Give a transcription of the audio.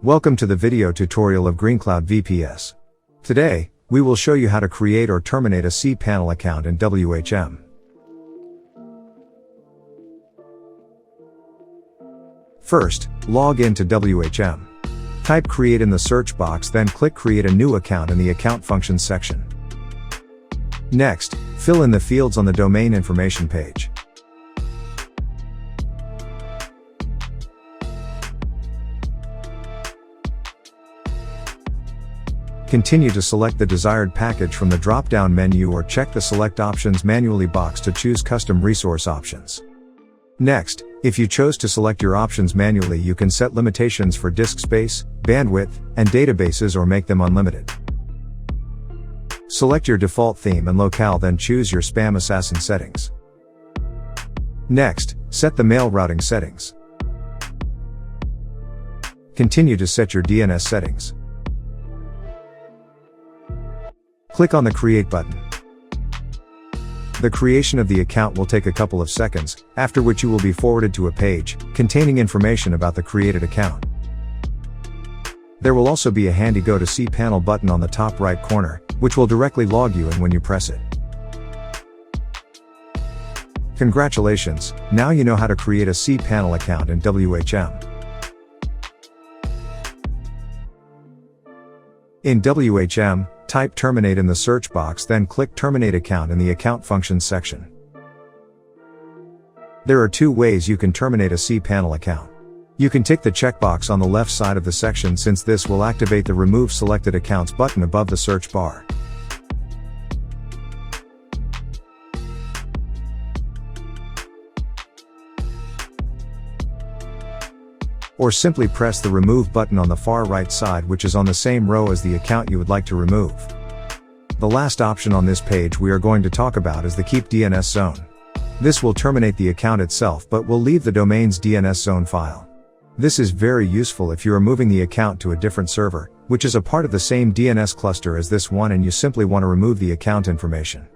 Welcome to the video tutorial of GreenCloud VPS. Today, we will show you how to create or terminate a cPanel account in WHM. First, log in to WHM. Type create in the search box, then click create a new account in the account functions section. Next, fill in the fields on the domain information page. Continue to select the desired package from the drop-down menu or check the Select Options Manually box to choose Custom Resource Options. Next, if you chose to select your options manually, you can set limitations for disk space, bandwidth, and databases or make them unlimited. Select your default theme and locale, then choose your spam assassin settings. Next, set the mail routing settings. Continue to set your DNS settings. Click on the Create button. The creation of the account will take a couple of seconds, after which you will be forwarded to a page containing information about the created account. There will also be a handy Go to cPanel button on the top right corner, which will directly log you in when you press it. Congratulations, now you know how to create a cPanel account in WHM. In WHM, type terminate in the search box, then click terminate account in the account functions section. There are two ways you can terminate a cPanel account. You can tick the checkbox on the left side of the section, since this will activate the remove selected accounts button above the search bar. Or simply press the remove button on the far right side, which is on the same row as the account you would like to remove. The last option on this page we are going to talk about is the keep DNS zone. This will terminate the account itself but will leave the domain's DNS zone file. This is very useful if you are moving the account to a different server, which is a part of the same DNS cluster as this one, and you simply want to remove the account information.